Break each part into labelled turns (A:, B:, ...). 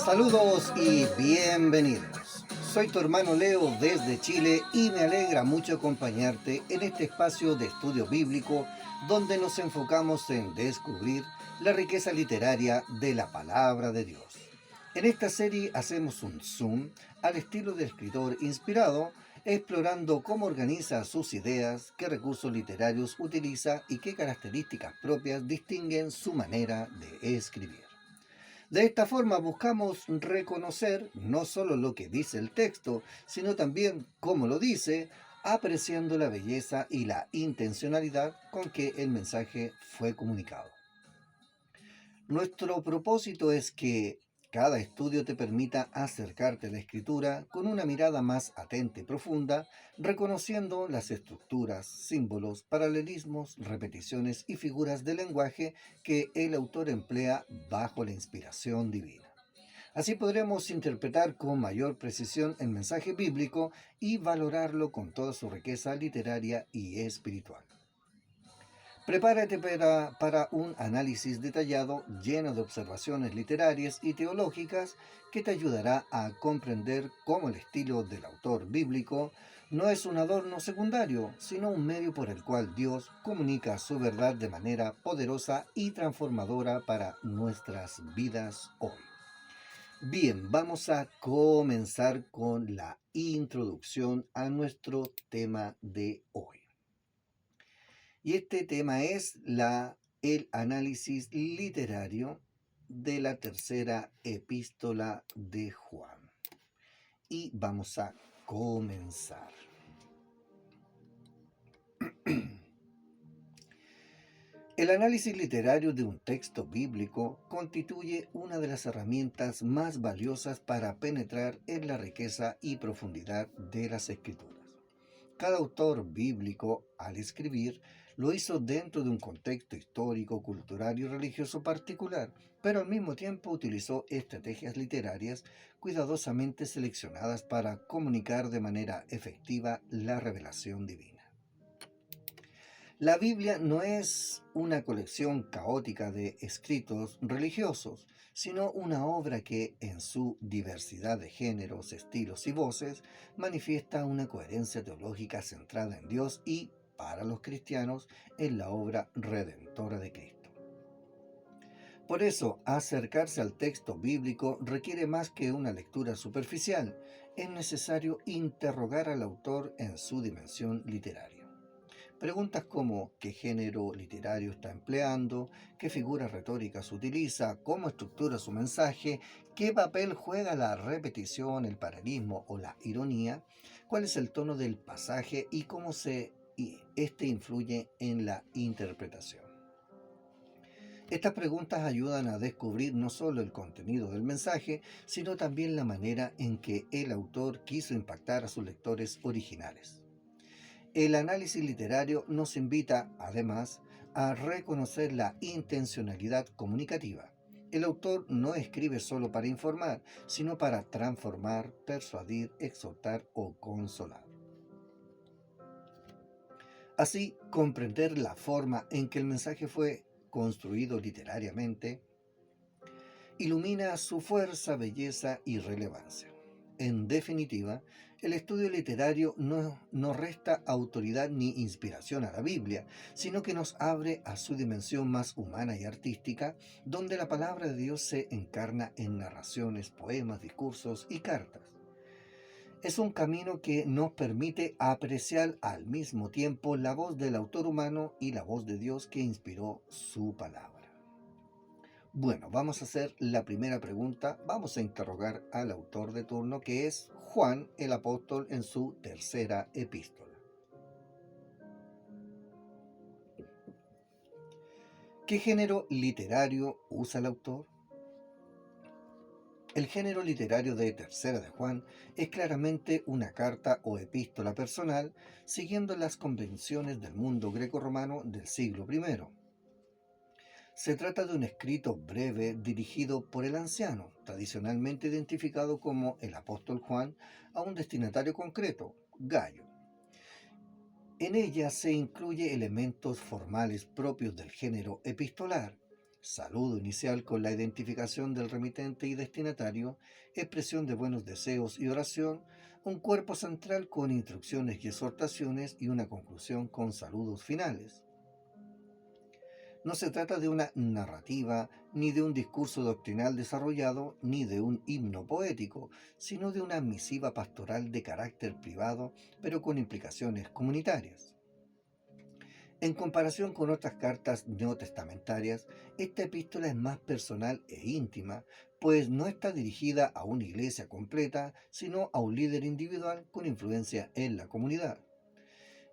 A: Saludos y bienvenidos. Soy tu hermano Leo desde Chile y me alegra mucho acompañarte en este espacio de estudio bíblico donde nos enfocamos en descubrir la riqueza literaria de la palabra de Dios. En esta serie hacemos un zoom al estilo del escritor inspirado, explorando cómo organiza sus ideas, qué recursos literarios utiliza y qué características propias distinguen su manera de escribir. De esta forma buscamos reconocer no solo lo que dice el texto, sino también cómo lo dice, apreciando la belleza y la intencionalidad con que el mensaje fue comunicado. Nuestro propósito es que cada estudio te permita acercarte a la escritura con una mirada más atenta y profunda, reconociendo las estructuras, símbolos, paralelismos, repeticiones y figuras de lenguaje que el autor emplea bajo la inspiración divina. Así podremos interpretar con mayor precisión el mensaje bíblico y valorarlo con toda su riqueza literaria y espiritual. Prepárate para un análisis detallado lleno de observaciones literarias y teológicas que te ayudará a comprender cómo el estilo del autor bíblico no es un adorno secundario, sino un medio por el cual Dios comunica su verdad de manera poderosa y transformadora para nuestras vidas hoy. Bien, vamos a comenzar con la introducción a nuestro tema de hoy. Y este tema es el análisis literario de la tercera epístola de Juan. Y vamos a comenzar. El análisis literario de un texto bíblico constituye una de las herramientas más valiosas para penetrar en la riqueza y profundidad de las escrituras. Cada autor bíblico, al escribir, lo hizo dentro de un contexto histórico, cultural y religioso particular, pero al mismo tiempo utilizó estrategias literarias cuidadosamente seleccionadas para comunicar de manera efectiva la revelación divina. La Biblia no es una colección caótica de escritos religiosos, sino una obra que, en su diversidad de géneros, estilos y voces, manifiesta una coherencia teológica centrada en Dios y, para los cristianos, en la obra redentora de Cristo. Por eso, acercarse al texto bíblico requiere más que una lectura superficial. Es necesario interrogar al autor en su dimensión literaria. Preguntas como qué género literario está empleando, qué figuras retóricas utiliza, cómo estructura su mensaje, qué papel juega la repetición, el paralelismo o la ironía, cuál es el tono del pasaje y cómo este influye en la interpretación. Estas preguntas ayudan a descubrir no solo el contenido del mensaje, sino también la manera en que el autor quiso impactar a sus lectores originales. El análisis literario nos invita, además, a reconocer la intencionalidad comunicativa. El autor no escribe solo para informar, sino para transformar, persuadir, exhortar o consolar. Así, comprender la forma en que el mensaje fue construido literariamente ilumina su fuerza, belleza y relevancia. En definitiva, el estudio literario no resta autoridad ni inspiración a la Biblia, sino que nos abre a su dimensión más humana y artística, donde la palabra de Dios se encarna en narraciones, poemas, discursos y cartas. Es un camino que nos permite apreciar al mismo tiempo la voz del autor humano y la voz de Dios que inspiró su palabra. Bueno, vamos a hacer la primera pregunta. Vamos a interrogar al autor de turno, que es Juan el apóstol en su tercera epístola. ¿Qué género literario usa el autor? El género literario de Tercera de Juan es claramente una carta o epístola personal, siguiendo las convenciones del mundo greco-romano del siglo I. Se trata de un escrito breve dirigido por el anciano, tradicionalmente identificado como el apóstol Juan, a un destinatario concreto, Gayo. En ella se incluye elementos formales propios del género epistolar. saludo inicial con la identificación del remitente y destinatario, expresión de buenos deseos y oración, un cuerpo central con instrucciones y exhortaciones y una conclusión con saludos finales. No se trata de una narrativa, ni de un discurso doctrinal desarrollado, ni de un himno poético, sino de una misiva pastoral de carácter privado, pero con implicaciones comunitarias. En comparación con otras cartas neotestamentarias, esta epístola es más personal e íntima, pues no está dirigida a una iglesia completa, sino a un líder individual con influencia en la comunidad.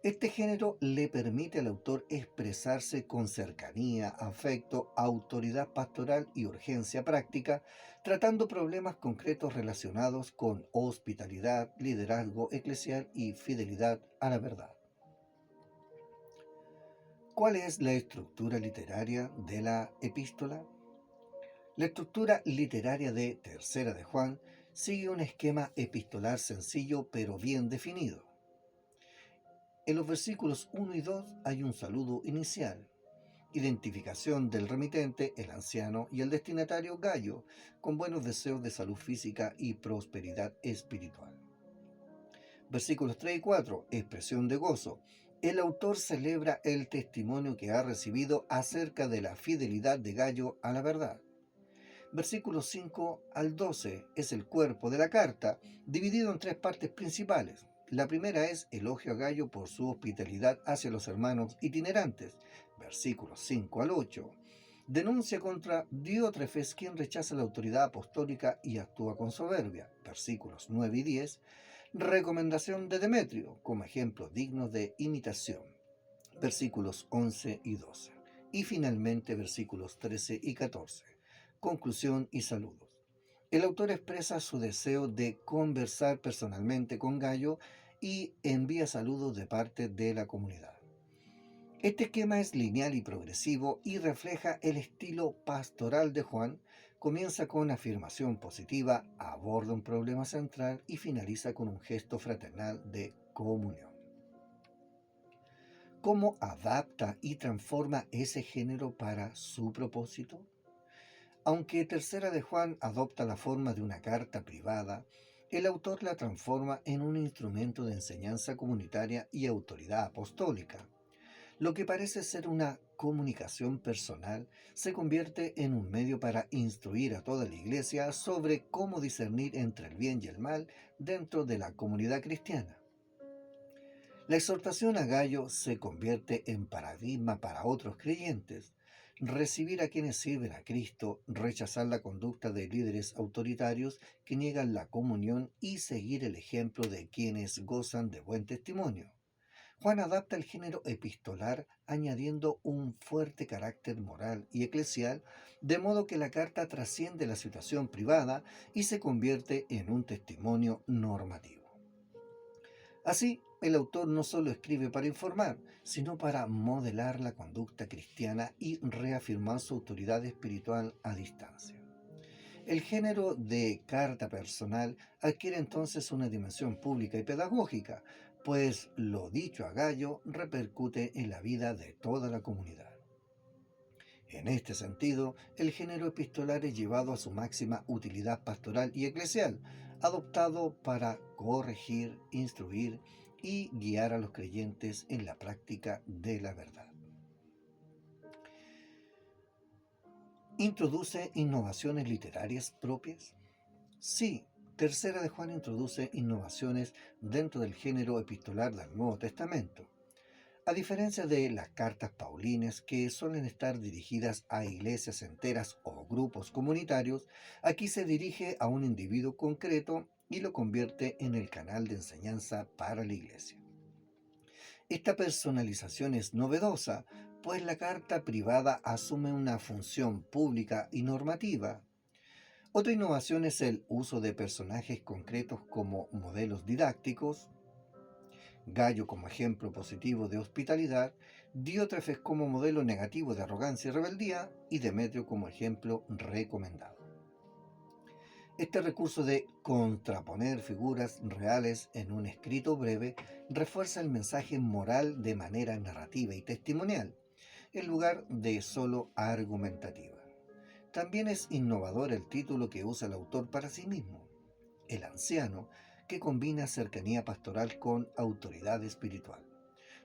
A: Este género le permite al autor expresarse con cercanía, afecto, autoridad pastoral y urgencia práctica, tratando problemas concretos relacionados con hospitalidad, liderazgo eclesial y fidelidad a la verdad. ¿Cuál es la estructura literaria de la epístola? La estructura literaria de Tercera de Juan sigue un esquema epistolar sencillo pero bien definido. En los versículos 1 y 2 hay un saludo inicial, identificación del remitente, el anciano, y el destinatario, Gallo, con buenos deseos de salud física y prosperidad espiritual. Versículos 3 y 4, expresión de gozo. El autor celebra el testimonio que ha recibido acerca de la fidelidad de Gallo a la verdad. Versículos 5 al 12 es el cuerpo de la carta, dividido en tres partes principales. La primera es elogio a Gallo por su hospitalidad hacia los hermanos itinerantes, versículos 5 al 8. Denuncia contra Diótrefes, quien rechaza la autoridad apostólica y actúa con soberbia, versículos 9 y 10. Recomendación de Demetrio, como ejemplo digno de imitación, versículos 11 y 12. Y finalmente versículos 13 y 14. Conclusión y saludos. El autor expresa su deseo de conversar personalmente con Gallo y envía saludos de parte de la comunidad. Este esquema es lineal y progresivo y refleja el estilo pastoral de Juan. Comienza con afirmación positiva, aborda un problema central y finaliza con un gesto fraternal de comunión. ¿Cómo adapta y transforma ese género para su propósito? Aunque Tercera de Juan adopta la forma de una carta privada, el autor la transforma en un instrumento de enseñanza comunitaria y autoridad apostólica. Lo que parece ser una comunicación personal se convierte en un medio para instruir a toda la iglesia sobre cómo discernir entre el bien y el mal dentro de la comunidad cristiana. La exhortación a Gallo se convierte en paradigma para otros creyentes. Recibir a quienes sirven a Cristo, rechazar la conducta de líderes autoritarios que niegan la comunión y seguir el ejemplo de quienes gozan de buen testimonio. Juan adapta el género epistolar añadiendo un fuerte carácter moral y eclesial, de modo que la carta trasciende la situación privada y se convierte en un testimonio normativo. Así, el autor no solo escribe para informar, sino para modelar la conducta cristiana y reafirmar su autoridad espiritual a distancia. El género de carta personal adquiere entonces una dimensión pública y pedagógica, pues lo dicho a Gallo repercute en la vida de toda la comunidad. En este sentido, el género epistolar es llevado a su máxima utilidad pastoral y eclesial, adoptado para corregir, instruir y guiar a los creyentes en la práctica de la verdad. ¿Introduce innovaciones literarias propias? Sí, Tercera de Juan introduce innovaciones dentro del género epistolar del Nuevo Testamento. A diferencia de las cartas paulinas, que suelen estar dirigidas a iglesias enteras o grupos comunitarios, aquí se dirige a un individuo concreto y lo convierte en el canal de enseñanza para la iglesia. Esta personalización es novedosa, pues la carta privada asume una función pública y normativa. Otra innovación es el uso de personajes concretos como modelos didácticos, Gallo como ejemplo positivo de hospitalidad, Diótrefes como modelo negativo de arrogancia y rebeldía y Demetrio como ejemplo recomendado. Este recurso de contraponer figuras reales en un escrito breve refuerza el mensaje moral de manera narrativa y testimonial, en lugar de solo argumentativa. También es innovador el título que usa el autor para sí mismo, el anciano, que combina cercanía pastoral con autoridad espiritual.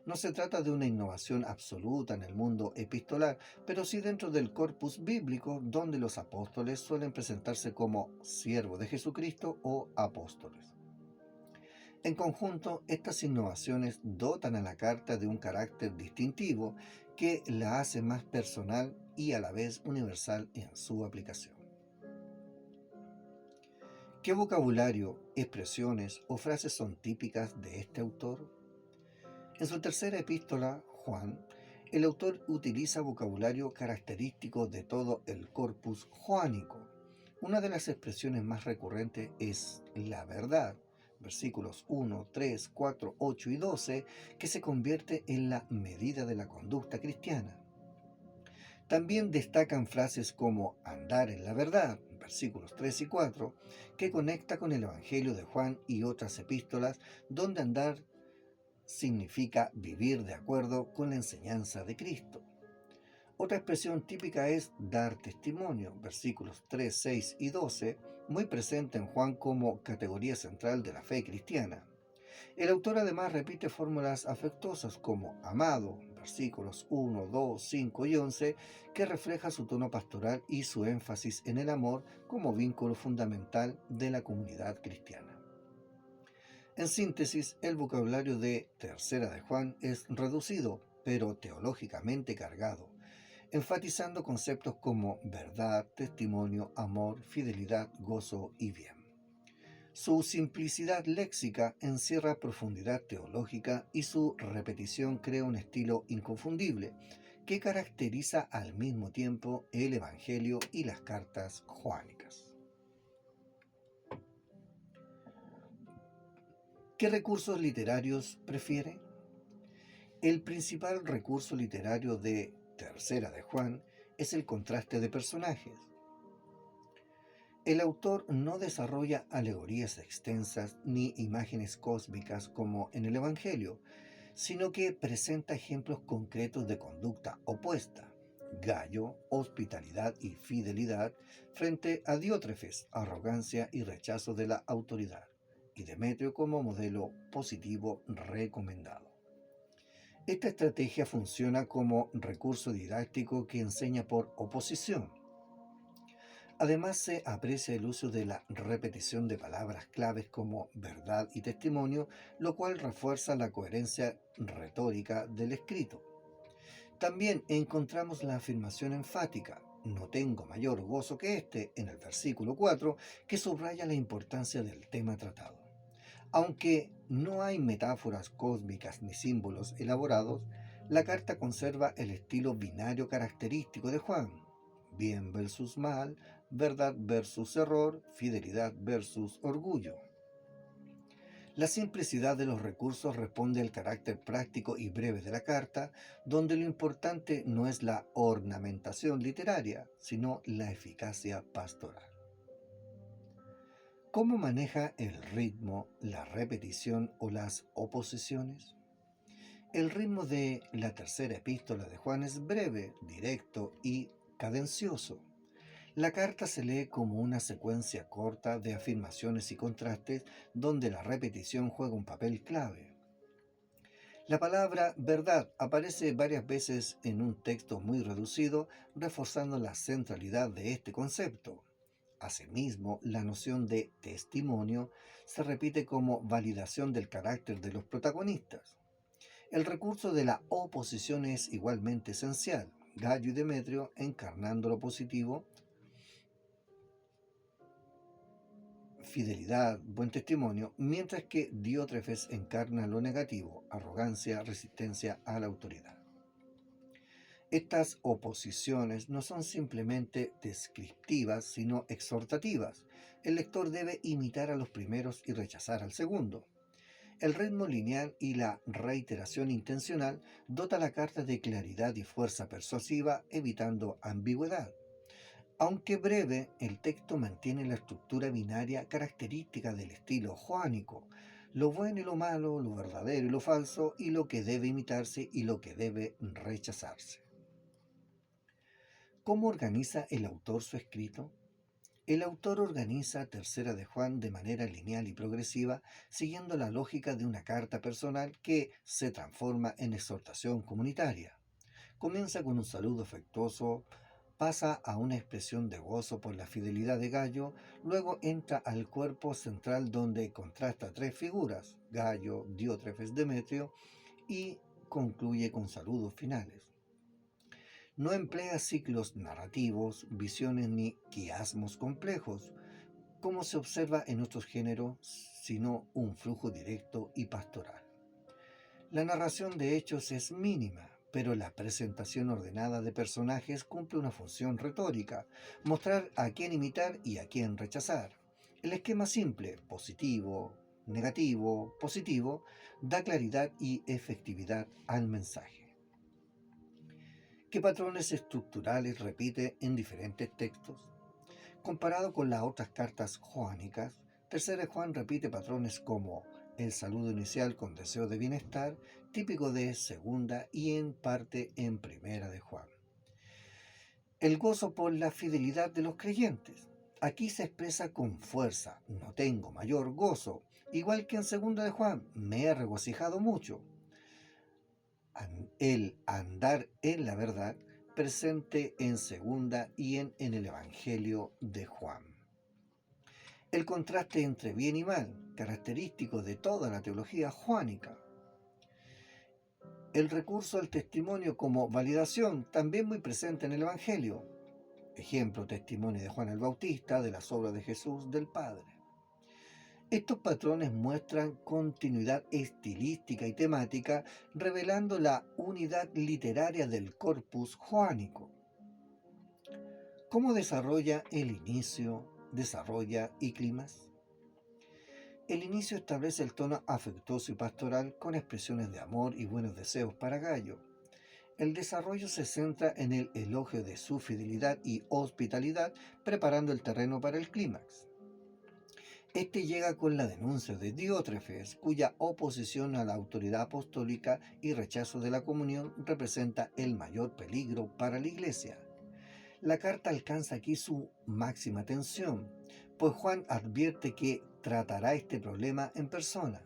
A: No se trata de una innovación absoluta en el mundo epistolar, pero sí dentro del corpus bíblico, donde los apóstoles suelen presentarse como siervos de Jesucristo o apóstoles. En conjunto, estas innovaciones dotan a la carta de un carácter distintivo que la hace más personal y a la vez universal en su aplicación. ¿Qué vocabulario, expresiones o frases son típicas de este autor? En su tercera epístola, Juan, el autor utiliza vocabulario característico de todo el corpus joánico. Una de las expresiones más recurrentes es la verdad, versículos 1, 3, 4, 8 y 12, que se convierte en la medida de la conducta cristiana. También destacan frases como andar en la verdad, versículos 3 y 4, que conecta con el Evangelio de Juan y otras epístolas, donde andar significa vivir de acuerdo con la enseñanza de Cristo. Otra expresión típica es dar testimonio, versículos 3, 6 y 12, muy presente en Juan como categoría central de la fe cristiana. El autor además repite fórmulas afectuosas como amado, versículos 1, 2, 5 y 11, que refleja su tono pastoral y su énfasis en el amor como vínculo fundamental de la comunidad cristiana. En síntesis, el vocabulario de Tercera de Juan es reducido, pero teológicamente cargado, enfatizando conceptos como verdad, testimonio, amor, fidelidad, gozo y bien. Su simplicidad léxica encierra profundidad teológica y su repetición crea un estilo inconfundible que caracteriza al mismo tiempo el Evangelio y las cartas joánicas. ¿Qué recursos literarios prefiere? El principal recurso literario de Tercera de Juan es el contraste de personajes. El autor no desarrolla alegorías extensas ni imágenes cósmicas como en el Evangelio, sino que presenta ejemplos concretos de conducta opuesta, Gallo, hospitalidad y fidelidad, frente a Diótrefes, arrogancia y rechazo de la autoridad, y Demetrio como modelo positivo recomendado. Esta estrategia funciona como recurso didáctico que enseña por oposición. Además, se aprecia el uso de la repetición de palabras claves como verdad y testimonio, lo cual refuerza la coherencia retórica del escrito. También encontramos la afirmación enfática, no tengo mayor gozo que este, en el versículo 4, que subraya la importancia del tema tratado. Aunque no hay metáforas cósmicas ni símbolos elaborados, la carta conserva el estilo binario característico de Juan, bien versus mal, verdad versus error, fidelidad versus orgullo. La simplicidad de los recursos responde al carácter práctico y breve de la carta, donde lo importante no es la ornamentación literaria, sino la eficacia pastoral. ¿Cómo maneja el ritmo, la repetición o las oposiciones? El ritmo de la tercera epístola de Juan es breve, directo y cadencioso. La carta se lee como una secuencia corta de afirmaciones y contrastes donde la repetición juega un papel clave. La palabra verdad aparece varias veces en un texto muy reducido, reforzando la centralidad de este concepto. Asimismo, la noción de testimonio se repite como validación del carácter de los protagonistas. El recurso de la oposición es igualmente esencial, Gallo y Demetrio encarnando lo positivo, fidelidad, buen testimonio, mientras que Diótrefes encarna lo negativo, arrogancia, resistencia a la autoridad. Estas oposiciones no son simplemente descriptivas, sino exhortativas. El lector debe imitar a los primeros y rechazar al segundo. El ritmo lineal y la reiteración intencional dota la carta de claridad y fuerza persuasiva, evitando ambigüedad. Aunque breve, el texto mantiene la estructura binaria característica del estilo joánico, lo bueno y lo malo, lo verdadero y lo falso, y lo que debe imitarse y lo que debe rechazarse. ¿Cómo organiza el autor su escrito? El autor organiza Tercera de Juan de manera lineal y progresiva, siguiendo la lógica de una carta personal que se transforma en exhortación comunitaria. Comienza con un saludo afectuoso, pasa a una expresión de gozo por la fidelidad de Gallo, luego entra al cuerpo central donde contrasta tres figuras, Gallo, Diótrefes, Demetrio, y concluye con saludos finales. No emplea ciclos narrativos, visiones ni quiasmos complejos, como se observa en otros géneros, sino un flujo directo y pastoral. La narración de hechos es mínima, pero la presentación ordenada de personajes cumple una función retórica, mostrar a quién imitar y a quién rechazar. El esquema simple, positivo, negativo, positivo, da claridad y efectividad al mensaje. ¿Qué patrones estructurales repite en diferentes textos? Comparado con las otras cartas joánicas, Tercera de Juan repite patrones como el saludo inicial con deseo de bienestar, típico de Segunda y en parte en Primera de Juan. El gozo por la fidelidad de los creyentes. Aquí se expresa con fuerza, no tengo mayor gozo, igual que en Segunda de Juan, me he regocijado mucho. El andar en la verdad, presente en Segunda y en el Evangelio de Juan. El contraste entre bien y mal, característico de toda la teología joánica. El recurso al testimonio como validación, también muy presente en el Evangelio. Ejemplo, testimonio de Juan el Bautista, de las obras de Jesús, del Padre. Estos patrones muestran continuidad estilística y temática, revelando la unidad literaria del corpus joánico. ¿Cómo desarrolla el inicio, desarrolla y clímax? El inicio establece el tono afectuoso y pastoral con expresiones de amor y buenos deseos para Gallo. El desarrollo se centra en el elogio de su fidelidad y hospitalidad, preparando el terreno para el clímax. Este llega con la denuncia de Diótrefes, cuya oposición a la autoridad apostólica y rechazo de la comunión representa el mayor peligro para la Iglesia. La carta alcanza aquí su máxima tensión, pues Juan advierte que tratará este problema en persona.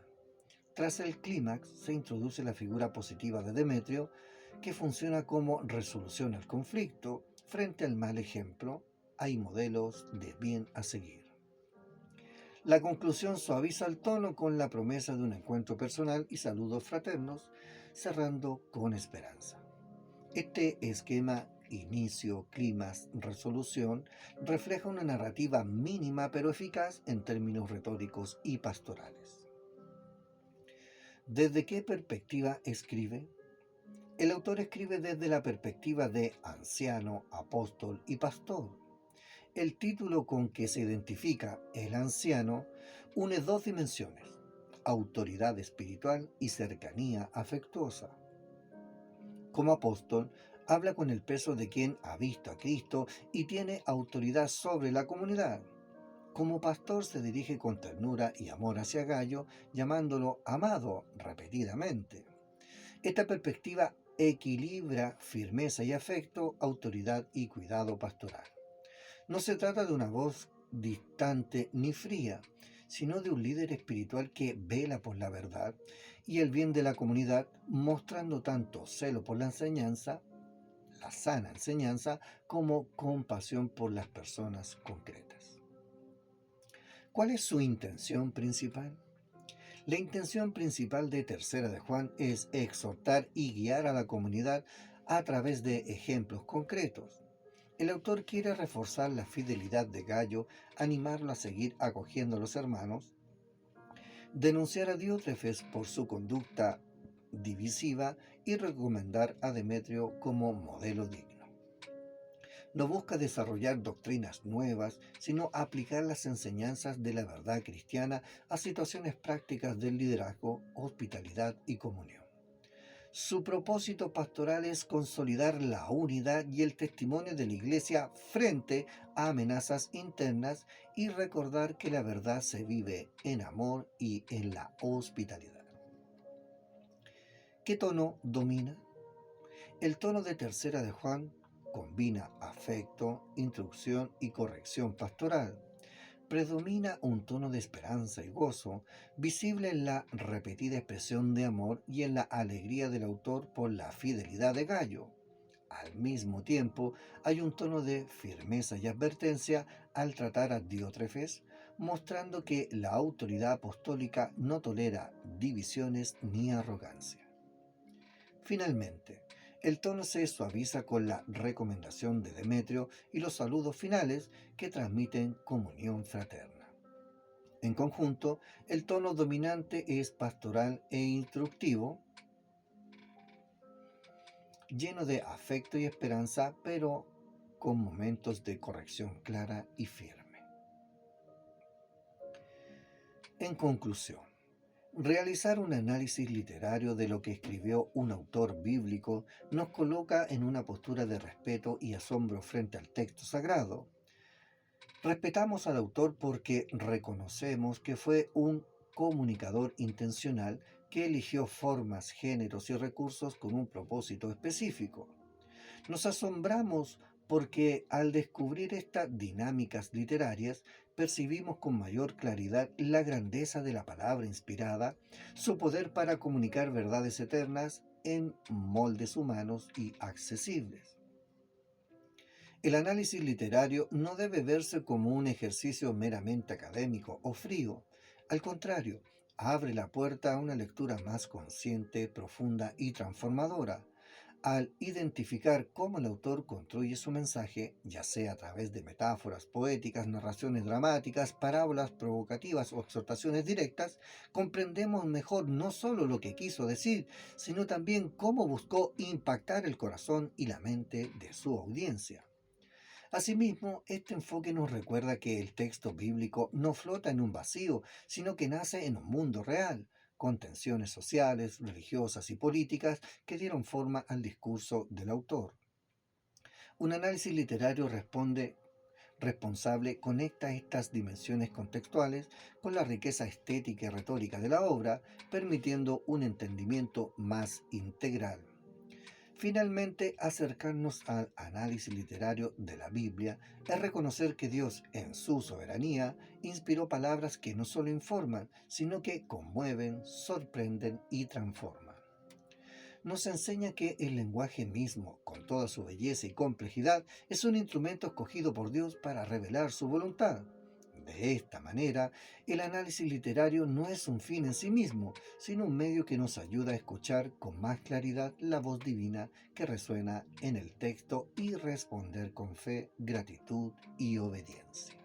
A: Tras el clímax se introduce la figura positiva de Demetrio, que funciona como resolución al conflicto. Frente al mal ejemplo, hay modelos de bien a seguir. La conclusión suaviza el tono con la promesa de un encuentro personal y saludos fraternos, cerrando con esperanza. Este esquema inicio, clímax, resolución refleja una narrativa mínima pero eficaz en términos retóricos y pastorales. ¿Desde qué perspectiva escribe? El autor escribe desde la perspectiva de anciano, apóstol y pastor. El título con que se identifica el anciano une dos dimensiones, autoridad espiritual y cercanía afectuosa. Como apóstol, habla con el peso de quien ha visto a Cristo y tiene autoridad sobre la comunidad. Como pastor se dirige con ternura y amor hacia Gallo, llamándolo amado repetidamente. Esta perspectiva equilibra firmeza y afecto, autoridad y cuidado pastoral. No se trata de una voz distante ni fría, sino de un líder espiritual que vela por la verdad y el bien de la comunidad, mostrando tanto celo por la enseñanza, la sana enseñanza, como compasión por las personas concretas. ¿Cuál es su intención principal? La intención principal de Tercera de Juan es exhortar y guiar a la comunidad a través de ejemplos concretos. El autor quiere reforzar la fidelidad de Gallo, animarlo a seguir acogiendo a los hermanos, denunciar a Diótrefes por su conducta divisiva y recomendar a Demetrio como modelo digno. No busca desarrollar doctrinas nuevas, sino aplicar las enseñanzas de la verdad cristiana a situaciones prácticas del liderazgo, hospitalidad y comunión. Su propósito pastoral es consolidar la unidad y el testimonio de la Iglesia frente a amenazas internas y recordar que la verdad se vive en amor y en la hospitalidad. ¿Qué tono domina? El tono de Tercera de Juan combina afecto, instrucción y corrección pastoral. Predomina un tono de esperanza y gozo, visible en la repetida expresión de amor y en la alegría del autor por la fidelidad de Gallo. Al mismo tiempo, hay un tono de firmeza y advertencia al tratar a Diótrefes, mostrando que la autoridad apostólica no tolera divisiones ni arrogancia. Finalmente, el tono se suaviza con la recomendación de Demetrio y los saludos finales que transmiten comunión fraterna. En conjunto, el tono dominante es pastoral e instructivo, lleno de afecto y esperanza, pero con momentos de corrección clara y firme. En conclusión, realizar un análisis literario de lo que escribió un autor bíblico nos coloca en una postura de respeto y asombro frente al texto sagrado. Respetamos al autor porque reconocemos que fue un comunicador intencional que eligió formas, géneros y recursos con un propósito específico. Nos asombramos porque al descubrir estas dinámicas literarias percibimos con mayor claridad la grandeza de la palabra inspirada, su poder para comunicar verdades eternas en moldes humanos y accesibles. El análisis literario no debe verse como un ejercicio meramente académico o frío. Al contrario, abre la puerta a una lectura más consciente, profunda y transformadora. Al identificar cómo el autor construye su mensaje, ya sea a través de metáforas poéticas, narraciones dramáticas, parábolas provocativas o exhortaciones directas, comprendemos mejor no solo lo que quiso decir, sino también cómo buscó impactar el corazón y la mente de su audiencia. Asimismo, este enfoque nos recuerda que el texto bíblico no flota en un vacío, sino que nace en un mundo real, con tensiones sociales, religiosas y políticas que dieron forma al discurso del autor. Un análisis literario responsable conecta estas dimensiones contextuales con la riqueza estética y retórica de la obra, permitiendo un entendimiento más integral. Finalmente, acercarnos al análisis literario de la Biblia es reconocer que Dios, en su soberanía, inspiró palabras que no solo informan, sino que conmueven, sorprenden y transforman. Nos enseña que el lenguaje mismo, con toda su belleza y complejidad, es un instrumento escogido por Dios para revelar su voluntad. De esta manera, el análisis literario no es un fin en sí mismo, sino un medio que nos ayuda a escuchar con más claridad la voz divina que resuena en el texto y responder con fe, gratitud y obediencia.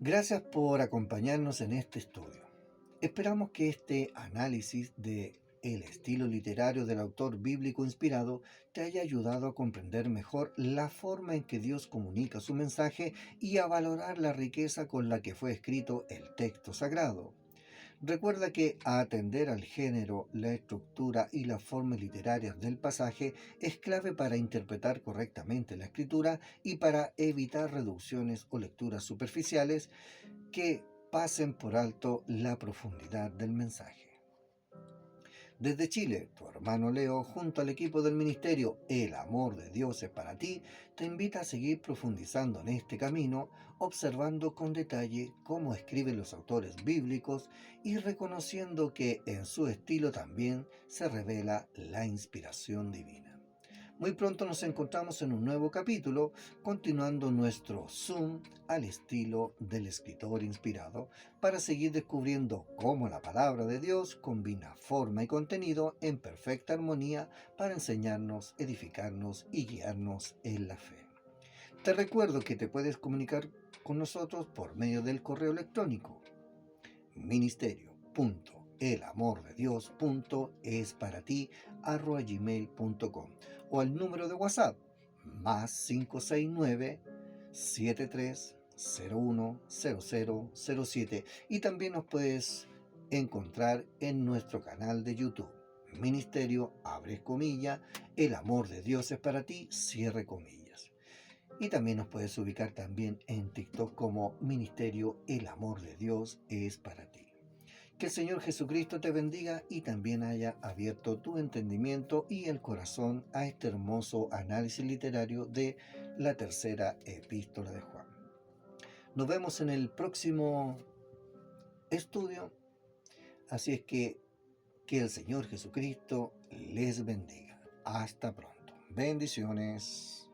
A: Gracias por acompañarnos en este estudio. Esperamos que este análisis de el estilo literario del autor bíblico inspirado te haya ayudado a comprender mejor la forma en que Dios comunica su mensaje y a valorar la riqueza con la que fue escrito el texto sagrado. Recuerda que atender al género, la estructura y las formas literarias del pasaje es clave para interpretar correctamente la escritura y para evitar reducciones o lecturas superficiales que pasen por alto la profundidad del mensaje. Desde Chile, tu hermano Leo, junto al equipo del ministerio El Amor de Dios es para ti, te invita a seguir profundizando en este camino, observando con detalle cómo escriben los autores bíblicos y reconociendo que en su estilo también se revela la inspiración divina. Muy pronto nos encontramos en un nuevo capítulo, continuando nuestro zoom al estilo del escritor inspirado, para seguir descubriendo cómo la palabra de Dios combina forma y contenido en perfecta armonía para enseñarnos, edificarnos y guiarnos en la fe. Te recuerdo que te puedes comunicar con nosotros por medio del correo electrónico ministerio.elamordedios.esparati@gmail.com o al número de WhatsApp más 569 73010007, y también nos puedes encontrar en nuestro canal de YouTube Ministerio, abre comillas, El Amor de Dios es para ti, cierre comillas. Y también nos puedes ubicar también en TikTok como Ministerio El Amor de Dios es para ti. Que el Señor Jesucristo te bendiga y también haya abierto tu entendimiento y el corazón a este hermoso análisis literario de la tercera epístola de Juan. Nos vemos en el próximo estudio, así es que el Señor Jesucristo les bendiga. Hasta pronto. Bendiciones.